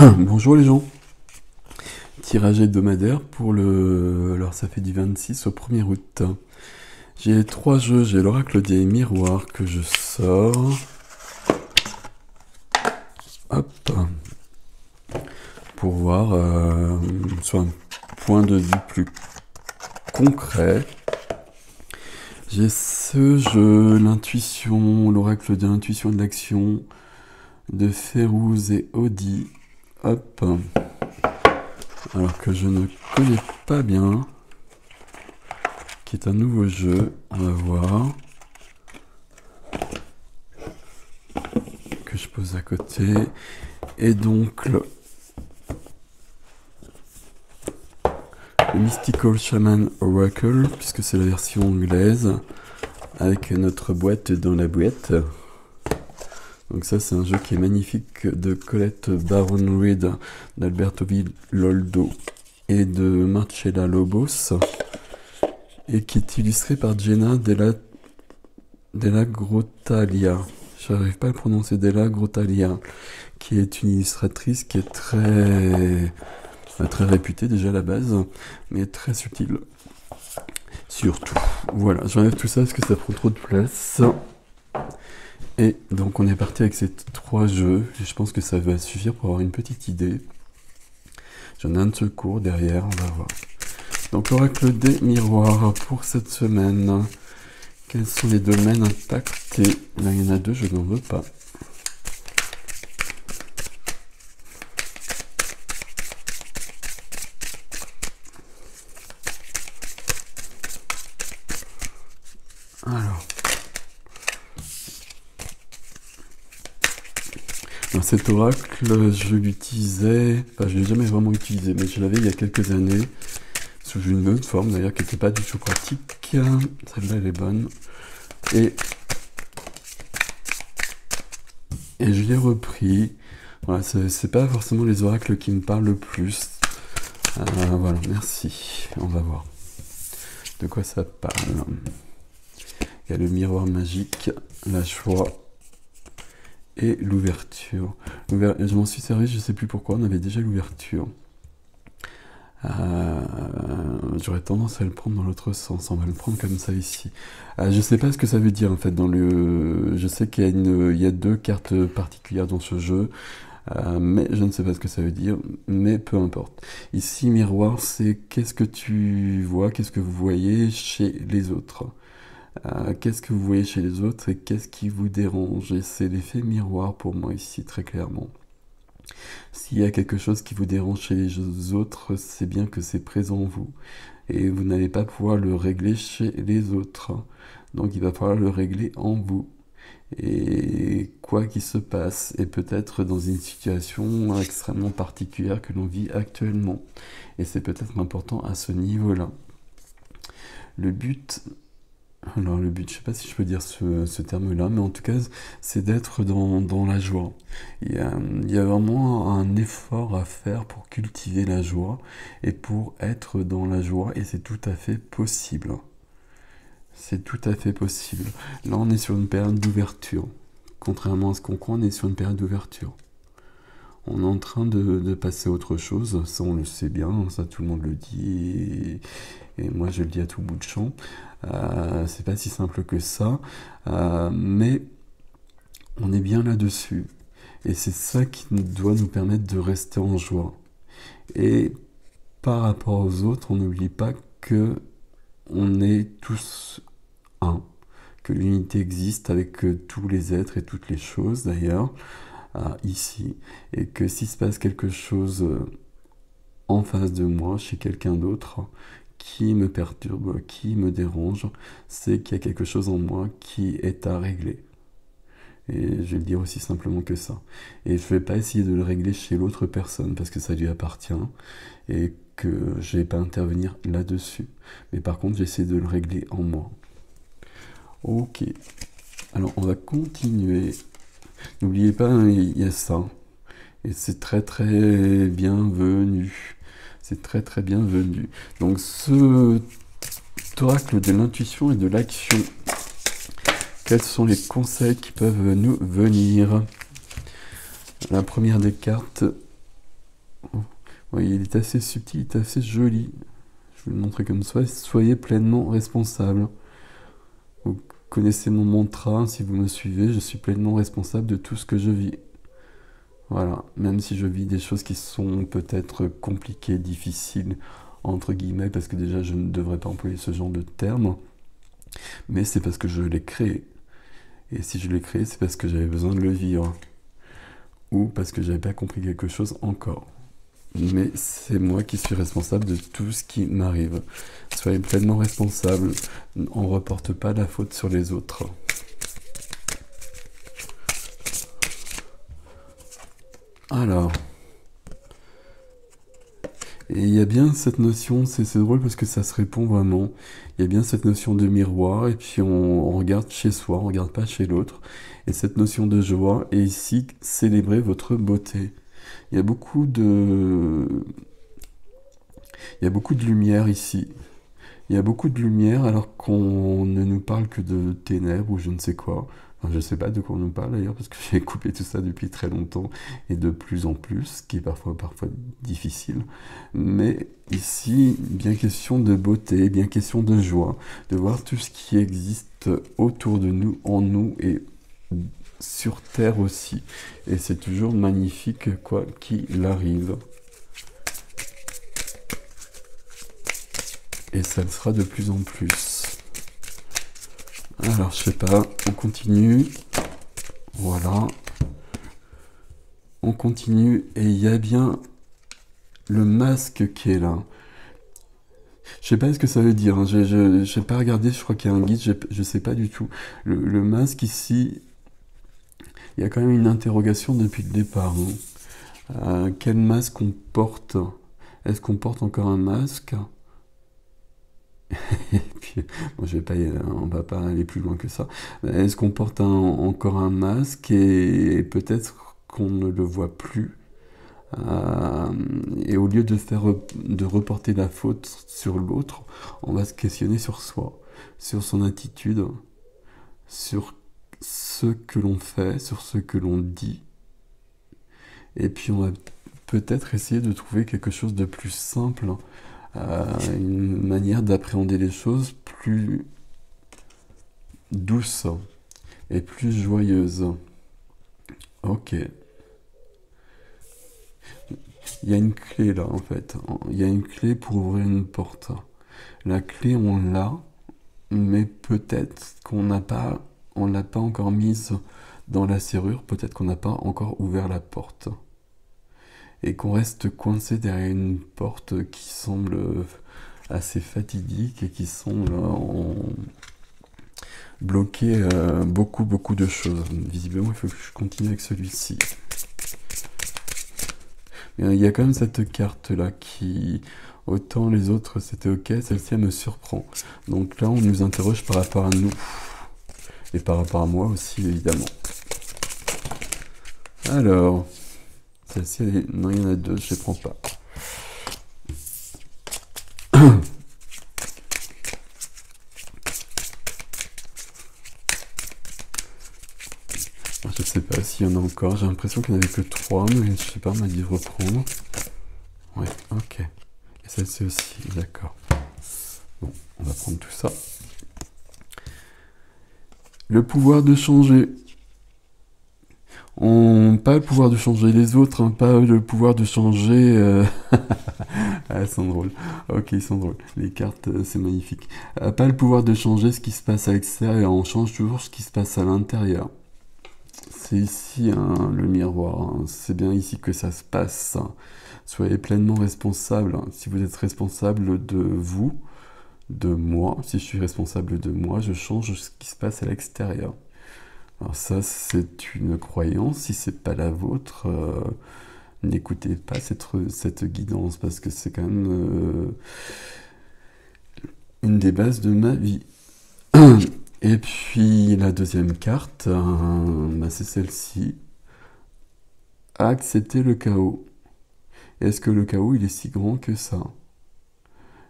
Bonjour les gens, tirage hebdomadaire pour le... Alors ça fait du 26 au 1er août. J'ai 3 jeux, j'ai l'oracle des miroirs que je sors. Hop. Pour voir sur un point de vue plus concret. J'ai ce jeu, l'intuition, l'oracle de l'intuition et de l'action de Férouz et Audi. Hop. Alors que je ne connais pas bien. Qui est un nouveau jeu. On va voir. Que je pose à côté. Et donc le Mystical Shaman Oracle, puisque c'est la version anglaise. Avec notre boîte dans la boîte. Donc ça c'est un jeu qui est magnifique de Colette Baron Reed, d'Alberto Villoldo et de Marcella Lobos et qui est illustré par Jenna Della Grottaglia. J'arrive pas à le prononcer, Della Grottaglia, qui est une illustratrice qui est très réputée déjà à la base, mais très subtile. Surtout. Voilà, j'enlève tout ça parce que ça prend trop de place. Et donc on est parti avec ces 3 jeux, je pense que ça va suffire pour avoir une petite idée. J'en ai un de secours derrière, on va voir. Donc l'oracle des miroirs pour cette semaine. Quels sont les domaines impactés? Là il y en a 2, je n'en veux pas. Alors cet oracle, je l'utilisais, enfin je l'ai jamais vraiment utilisé, mais je l'avais il y a quelques années, sous une autre forme d'ailleurs qui n'était pas du tout pratique. Celle-là elle est bonne. Et je l'ai repris. Voilà, c'est pas forcément les oracles qui me parlent le plus. Voilà, merci. On va voir de quoi ça parle. Il y a le miroir magique, la joie et l'ouverture. Je m'en suis servi, je sais plus pourquoi, on avait déjà l'ouverture. J'aurais tendance à le prendre dans l'autre sens, on va le prendre comme ça ici. Je sais pas ce que ça veut dire en fait dans le... Je sais qu'il y a 2 cartes particulières dans ce jeu, mais je ne sais pas ce que ça veut dire, mais peu importe. Ici, miroir, c'est qu'est-ce que tu vois, qu'est-ce que vous voyez chez les autres. Qu'est-ce que vous voyez chez les autres et qu'est-ce qui vous dérange? Et c'est l'effet miroir pour moi ici, très clairement. S'il y a quelque chose qui vous dérange chez les autres, c'est bien que c'est présent en vous. Et vous n'allez pas pouvoir le régler chez les autres. Donc il va falloir le régler en vous. Et quoi qu'il se passe, et peut-être dans une situation extrêmement particulière que l'on vit actuellement. Et c'est peut-être important à ce niveau-là. Le but... Alors le but, je sais pas si je peux dire ce terme-là, mais en tout cas, c'est d'être dans la joie. Il y a vraiment un effort à faire pour cultiver la joie et pour être dans la joie, et c'est tout à fait possible. C'est tout à fait possible. Là, on est sur une période d'ouverture. Contrairement à ce qu'on croit, on est sur une période d'ouverture. On est en train de passer à autre chose, ça on le sait bien, ça tout le monde le dit, et moi je le dis à tout bout de champ. C'est pas si simple que ça, mais on est bien là-dessus. Et c'est ça qui doit nous permettre de rester en joie. Et par rapport aux autres, on n'oublie pas que on est tous un, que l'unité existe avec tous les êtres et toutes les choses d'ailleurs. Ici, et que s'il se passe quelque chose en face de moi, chez quelqu'un d'autre, qui me perturbe, qui me dérange, c'est qu'il y a quelque chose en moi qui est à régler. Et je vais le dire aussi simplement que ça. Et je ne vais pas essayer de le régler chez l'autre personne, parce que ça lui appartient, et que je ne vais pas intervenir là-dessus. Mais par contre, j'essaie de le régler en moi. Ok. Alors, on va continuer. N'oubliez pas, il y a ça. Et c'est très très bienvenu. C'est très très bienvenu. Donc ce oracle de l'intuition et de l'action. Quels sont les conseils qui peuvent nous venir? La première des cartes Oui, il est assez subtil, il est assez joli. Je vais le montrer comme ça. Soyez pleinement responsable. Vous connaissez mon mantra, si vous me suivez, je suis pleinement responsable de tout ce que je vis. Voilà, même si je vis des choses qui sont peut-être compliquées, difficiles, entre guillemets, parce que déjà je ne devrais pas employer ce genre de terme, mais c'est parce que je l'ai créé. Et si je l'ai créé, c'est parce que j'avais besoin de le vivre. Ou parce que j'avais pas compris quelque chose encore. Mais c'est moi qui suis responsable de tout ce qui m'arrive. Soyez pleinement responsable. On ne reporte pas la faute sur les autres. Alors, et il y a bien cette notion, c'est drôle parce que ça se répond vraiment. Il y a bien cette notion de miroir, et puis on regarde chez soi, on regarde pas chez l'autre. Et cette notion de joie, et ici, célébrez votre beauté. Il y a beaucoup de, il y a beaucoup de lumière ici. Il y a beaucoup de lumière alors qu'on ne nous parle que de ténèbres ou je ne sais quoi. Enfin, je ne sais pas de quoi on nous parle d'ailleurs parce que j'ai coupé tout ça depuis très longtemps et de plus en plus, ce qui est parfois difficile. Mais ici, bien question de beauté, bien question de joie, de voir tout ce qui existe autour de nous, en nous et sur Terre aussi. Et c'est toujours magnifique quoi qu'il arrive. Et ça le sera de plus en plus. Alors, je sais pas, on continue. Voilà. On continue et il y a bien le masque qui est là. Je sais pas ce que ça veut dire, hein. Je n'ai pas regardé, je crois qu'il y a un guide, je sais pas du tout. Le masque ici, il y a quand même une interrogation depuis le départ, hein. Quel masque on porte? Est-ce qu'on porte encore un masque? Et puis, bon, on va pas aller plus loin que ça. Est-ce qu'on porte encore un masque et peut-être qu'on ne le voit plus et au lieu de reporter la faute sur l'autre, on va se questionner sur soi, sur son attitude, sur ce que l'on fait, sur ce que l'on dit. Et puis on va peut-être essayer de trouver quelque chose de plus simple, une manière d'appréhender les choses plus douce et plus joyeuse. Ok. Il y a une clé là en fait. Il y a une clé pour ouvrir une porte. La clé on l'a, mais peut-être on l'a pas encore mise dans la serrure. Peut-être qu'on n'a pas encore ouvert la porte et qu'on reste coincé derrière une porte qui semble assez fatidique et qui semble bloquer beaucoup de choses. Visiblement, il faut que je continue avec celui-ci. Il y a quand même cette carte là qui, autant les autres c'était ok, celle-ci elle me surprend. Donc là on nous interroge par rapport à nous et par rapport à moi aussi évidemment. Alors, celle-ci non il y en a deux, je les prends pas. Je sais pas s'il y en a encore, j'ai l'impression qu'il n'y en avait que 3, mais je sais pas, on m'a dit de reprendre. Ouais, ok. Et celle-ci aussi, d'accord. Bon, on va prendre tout ça. Le pouvoir de changer. Pas le pouvoir de changer les autres, hein, pas le pouvoir de changer... Ah, elles sont drôles. Ok, ils sont drôles. Les cartes, c'est magnifique. Pas le pouvoir de changer ce qui se passe à l'extérieur, on change toujours ce qui se passe à l'intérieur. C'est ici hein, le miroir, hein. C'est bien ici que ça se passe. Soyez pleinement responsable. Si vous êtes responsable de vous, de moi, si je suis responsable de moi, je change ce qui se passe à l'extérieur. Alors ça, c'est une croyance. Si c'est pas la vôtre, n'écoutez pas cette guidance parce que c'est quand même une des bases de ma vie. Et puis la deuxième carte, bah, c'est celle-ci. Accepter le chaos. Est-ce que le chaos, il est si grand que ça?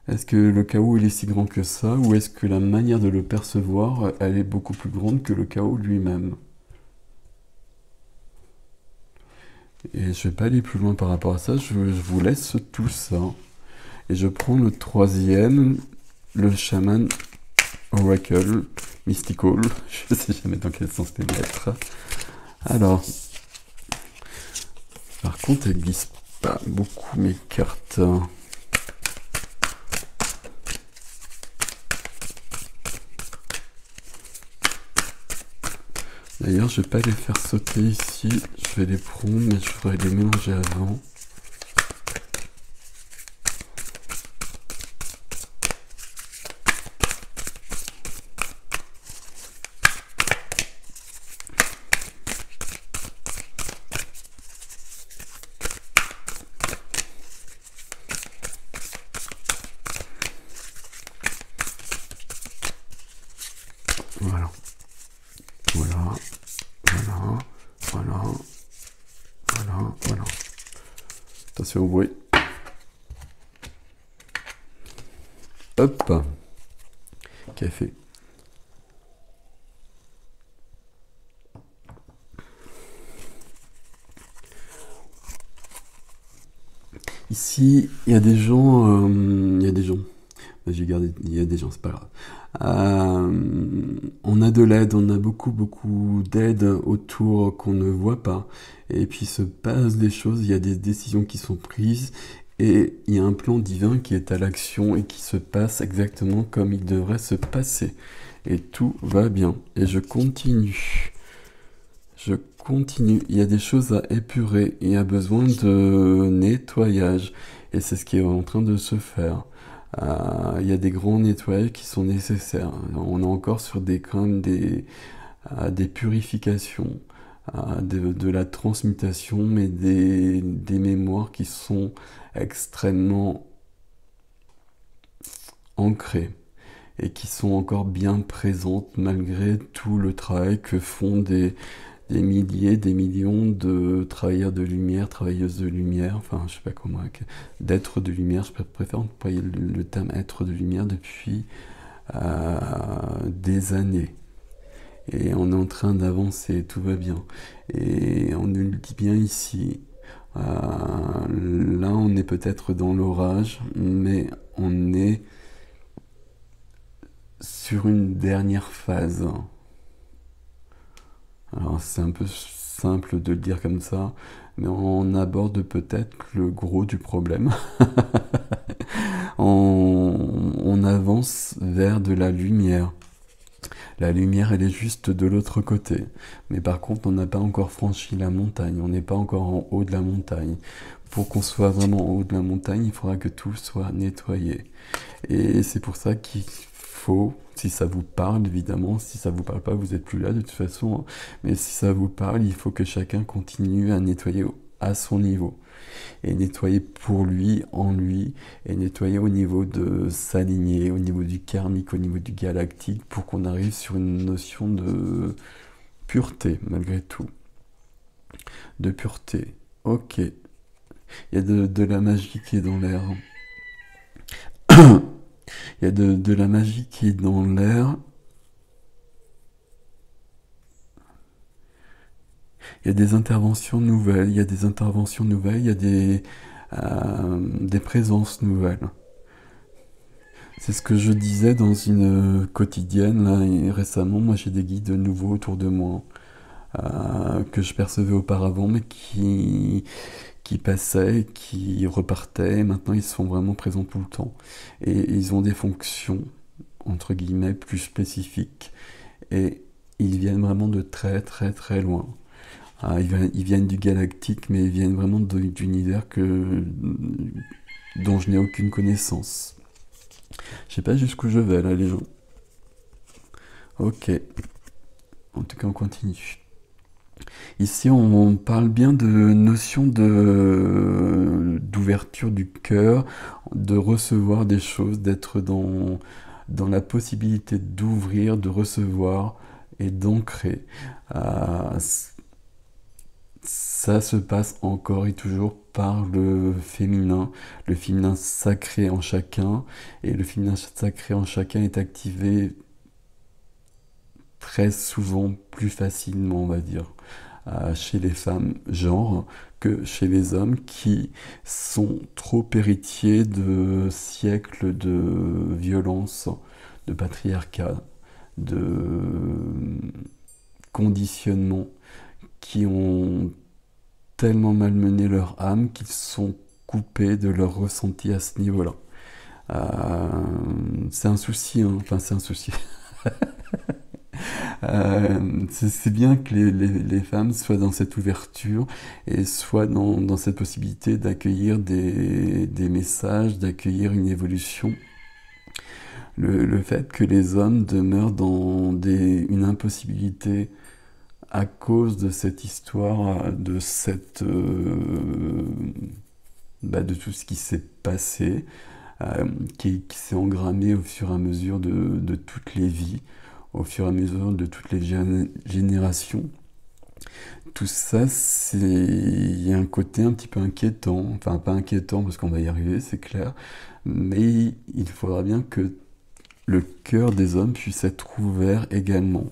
Est-ce que le chaos, il est si grand que ça? Ou est-ce que la manière de le percevoir, elle est beaucoup plus grande que le chaos lui-même? Et je vais pas aller plus loin par rapport à ça, je vous laisse tout ça. Et je prends le troisième, le chaman Oracle Mystical. Je sais jamais dans quel sens les mettre. Alors, par contre, elle glisse pas beaucoup mes cartes. D'ailleurs, je vais pas les faire sauter ici. Je vais les prendre, mais je voudrais les mélanger avant. Voilà. Voilà. Voilà. Voilà. Voilà. Voilà. Attention au bruit. Hop. Café. Ici, il y a des gens. Il y a des gens. J'ai gardé. Il y a des gens, c'est pas grave. On a de l'aide, on a beaucoup d'aide autour qu'on ne voit pas. Et puis il se passe des choses, il y a des décisions qui sont prises. Et il y a un plan divin qui est à l'action et qui se passe exactement comme il devrait se passer. Et tout va bien. Et je continue. Je continue. Il y a des choses à épurer. Il y a besoin de nettoyage. Et c'est ce qui est en train de se faire. Il y a des grands nettoyages qui sont nécessaires. On est encore sur quand même des purifications, de la transmutation, mais des mémoires qui sont extrêmement ancrées et qui sont encore bien présentes malgré tout le travail que font des milliers, des millions de travailleurs de lumière, travailleuses de lumière, enfin je sais pas comment, d'êtres de lumière, je préfère employer le terme être de lumière depuis des années. Et on est en train d'avancer, tout va bien. Et on nous le dit bien ici. Là, on est peut-être dans l'orage, mais on est sur une dernière phase. Alors c'est un peu simple de le dire comme ça, mais on aborde peut-être le gros du problème. On avance vers de la lumière. La lumière, elle est juste de l'autre côté. Mais par contre, on n'a pas encore franchi la montagne. On n'est pas encore en haut de la montagne. Pour qu'on soit vraiment en haut de la montagne, il faudra que tout soit nettoyé. Et c'est pour ça qu'il faut, si ça vous parle évidemment, si ça vous parle pas, vous êtes plus là de toute façon, hein. Mais si ça vous parle, il faut que chacun continue à nettoyer à son niveau. Et nettoyer pour lui, en lui, et nettoyer au niveau de sa lignée, au niveau du karmique, au niveau du galactique, pour qu'on arrive sur une notion de pureté, malgré tout. De pureté. Ok. Il y a de la magie qui est dans l'air. Il y a de la magie qui est dans l'air. Il y a des interventions nouvelles, il y a des interventions nouvelles, il y a des présences nouvelles. C'est ce que je disais dans une quotidienne là, et récemment. Moi, j'ai des guides nouveaux autour de moi que je percevais auparavant, mais qui passaient, qui repartaient. Maintenant, ils sont vraiment présents tout le temps. Et ils ont des fonctions, entre guillemets, plus spécifiques. Et ils viennent vraiment de très loin. Ils viennent du galactique, mais ils viennent vraiment d'univers dont je n'ai aucune connaissance. Je sais pas jusqu'où je vais là, les gens. Ok. En tout cas, on continue. Ici, on parle bien de notion d'ouverture du cœur, de recevoir des choses, d'être dans la possibilité d'ouvrir, de recevoir et d'ancrer. Ça se passe encore et toujours par le féminin sacré en chacun, et le féminin sacré en chacun est activé très souvent, plus facilement, on va dire. chez les femmes genre que chez les hommes qui sont trop héritiers de siècles de violence, de patriarcat, de conditionnement, qui ont tellement malmené leur âme qu'ils sont coupés de leur ressenti à ce niveau-là. C'est un souci, hein. Enfin c'est un souci. C'est bien que les femmes soient dans cette ouverture et soient dans cette possibilité d'accueillir des messages, d'accueillir une évolution. Le fait que les hommes demeurent dans une impossibilité à cause de cette histoire, de tout ce qui s'est passé, qui s'est engrammé au fur et à mesure de toutes les vies, au fur et à mesure de toutes les générations. Tout ça, il y a un côté un petit peu inquiétant, enfin pas inquiétant parce qu'on va y arriver, c'est clair, mais il faudra bien que le cœur des hommes puisse être ouvert également.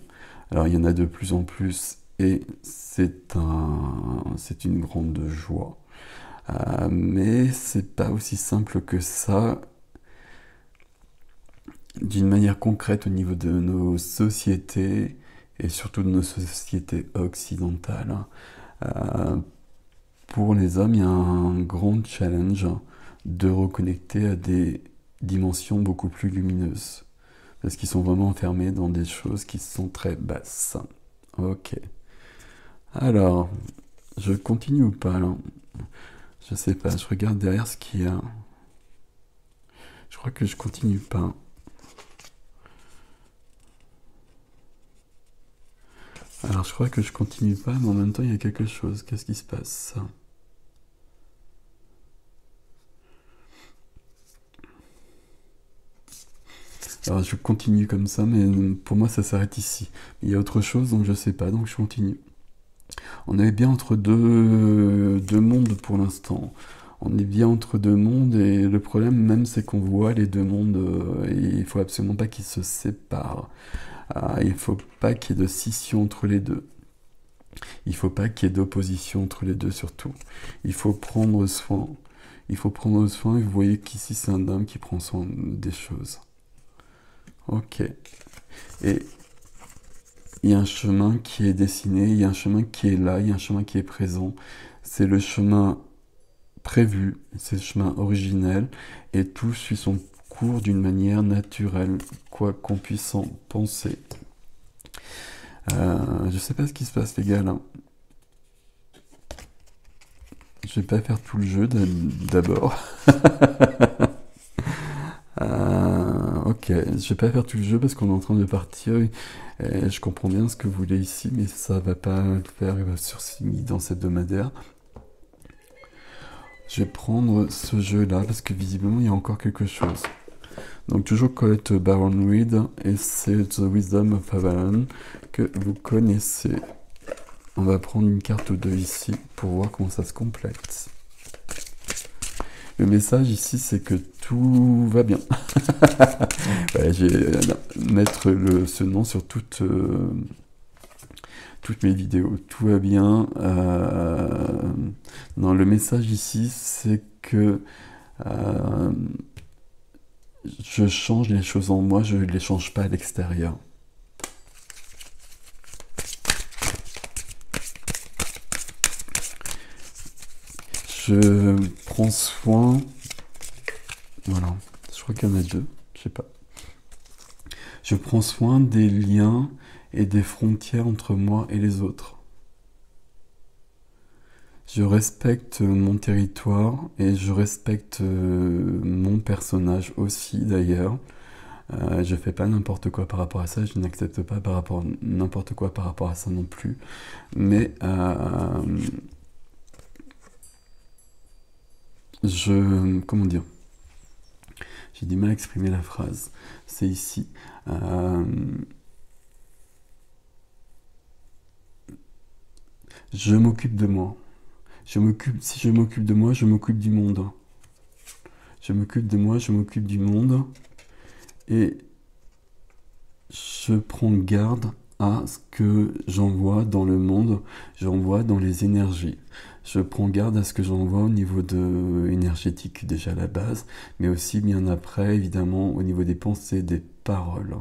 Alors il y en a de plus en plus et c'est une grande joie. Mais c'est pas aussi simple que ça d'une manière concrète au niveau de nos sociétés et surtout de nos sociétés occidentales. Pour les hommes, il y a un grand challenge de reconnecter à des dimensions beaucoup plus lumineuses. Parce qu'ils sont vraiment enfermés dans des choses qui sont très basses. Ok. Alors, je continue ou pas là? Je sais pas, je regarde derrière ce qu'il y a. Je crois que je continue pas. Alors, je crois que je continue pas, mais en même temps, il y a quelque chose. Qu'est-ce qui se passe? Alors, je continue comme ça, mais pour moi, ça s'arrête ici. Il y a autre chose, donc je sais pas, donc je continue. On est bien entre deux mondes pour l'instant. On est bien entre deux mondes, et le problème même, c'est qu'on voit les deux mondes, et il faut absolument pas qu'ils se séparent. Il ne faut pas qu'il y ait de scission entre les deux. Il ne faut pas qu'il y ait d'opposition entre les deux surtout. Il faut prendre soin. Il faut prendre soin et vous voyez qu'ici c'est un homme qui prend soin des choses. Ok. Et il y a un chemin qui est dessiné, il y a un chemin qui est là, il y a un chemin qui est présent. C'est le chemin prévu, c'est le chemin originel et tout suit son cours d'une manière naturelle, quoi qu'on puisse en penser. Je sais pas ce qui se passe les gars là. Je vais pas faire tout le jeu d'abord. Ok, je vais pas faire tout le jeu parce qu'on est en train de partir. Et je comprends bien ce que vous voulez ici, mais ça va pas le faire dans cette hebdomadaire. Je vais prendre ce jeu-là parce que visiblement il y a encore quelque chose. Donc toujours Colette Baron Reed et c'est The Wisdom of Avalon que vous connaissez. On va prendre une carte ou deux ici pour voir comment ça se complète. Le message ici c'est que tout va bien. Ouais, je vais mettre ce nom sur toutes mes vidéos. Tout va bien. Non, le message ici c'est que je change les choses en moi, je ne les change pas à l'extérieur. Je prends soin. Voilà, je crois qu'il y en a deux, je sais pas. Je prends soin des liens et des frontières entre moi et les autres. Je respecte mon territoire et je respecte mon personnage aussi d'ailleurs. Je fais pas n'importe quoi par rapport à ça, je n'accepte pas n'importe quoi par rapport à ça non plus. Mais comment dire? J'ai du mal à exprimer la phrase. C'est ici. Je m'occupe de moi. Si je m'occupe de moi, je m'occupe du monde. Je m'occupe de moi, je m'occupe du monde. Et je prends garde à ce que j'envoie dans le monde, j'envoie dans les énergies. Je prends garde à ce que j'envoie au niveau énergétique déjà à la base, mais aussi bien après, évidemment, au niveau des pensées, des paroles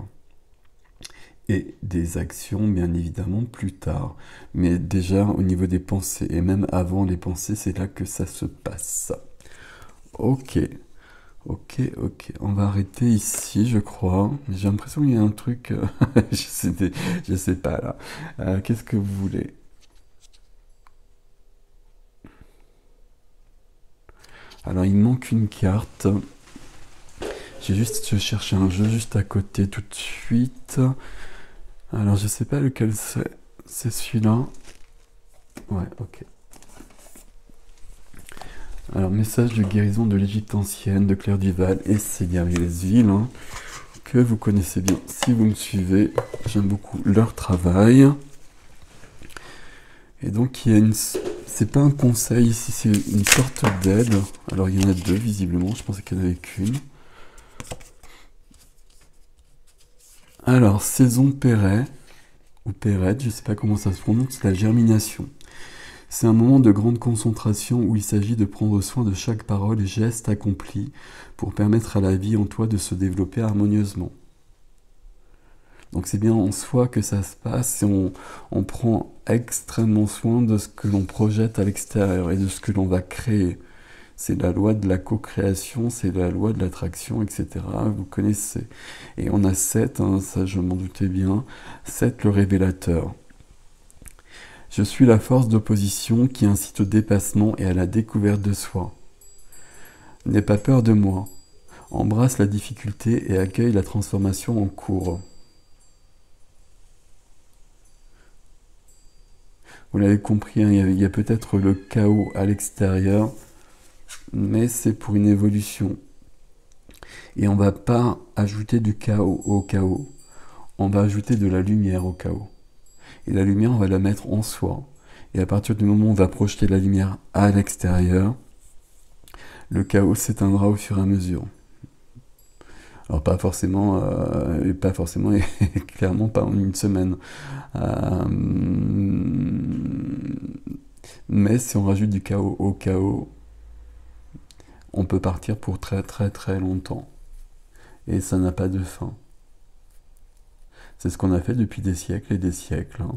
et des actions, bien évidemment, plus tard. Mais déjà au niveau des pensées, et même avant les pensées, c'est là que ça se passe. Ok, ok. On va arrêter ici, je crois. J'ai l'impression qu'il y a un truc... je sais pas, là. Qu'est-ce que vous voulez? Alors, il me manque une carte. Je cherche un jeu juste à côté tout de suite. Alors, je sais pas lequel c'est. C'est celui-là. Ouais, ok. Alors, message de guérison de l'Égypte ancienne, de Claire Duval et Seigneurie les Villes, hein, que vous connaissez bien si vous me suivez. J'aime beaucoup leur travail. Et donc, il y a une... C'est pas un conseil ici, c'est une sorte d'aide. Alors, il y en a deux, visiblement. Je pensais qu'il n'y en avait qu'une. Alors, saison Perret, ou Perrette, je sais pas comment ça se prononce, la germination. C'est un moment de grande concentration où il s'agit de prendre soin de chaque parole et geste accompli pour permettre à la vie en toi de se développer harmonieusement. Donc c'est bien en soi que ça se passe et on prend extrêmement soin de ce que l'on projette à l'extérieur et de ce que l'on va créer. C'est la loi de la co-création, c'est la loi de l'attraction, etc. Vous connaissez. Et on a 7, hein, ça je m'en doutais bien, 7 le révélateur. Je suis la force d'opposition qui incite au dépassement et à la découverte de soi. N'aie pas peur de moi. Embrasse la difficulté et accueille la transformation en cours. Vous l'avez compris, hein, il y a peut-être le chaos à l'extérieur, mais c'est pour une évolution. Et on ne va pas ajouter du chaos au chaos, on va ajouter de la lumière au chaos. Et la lumière, on va la mettre en soi. Et à partir du moment où on va projeter la lumière à l'extérieur, le chaos s'éteindra au fur et à mesure. Alors pas forcément, et clairement pas en une semaine. Mais si on rajoute du chaos au chaos, on peut partir pour très très très longtemps. Et ça n'a pas de fin. C'est ce qu'on a fait depuis des siècles et des siècles. Hein.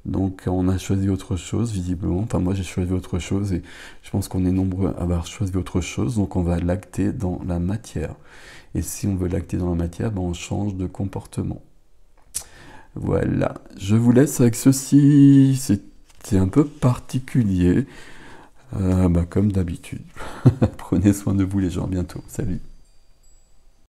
Donc on a choisi autre chose, visiblement. Enfin moi j'ai choisi autre chose et je pense qu'on est nombreux à avoir choisi autre chose. Donc on va lacter dans la matière. Et si on veut lacter dans la matière, ben on change de comportement. Voilà. Je vous laisse avec ceci. C'était un peu particulier. Comme d'habitude. Prenez soin de vous les gens. À bientôt. Salut.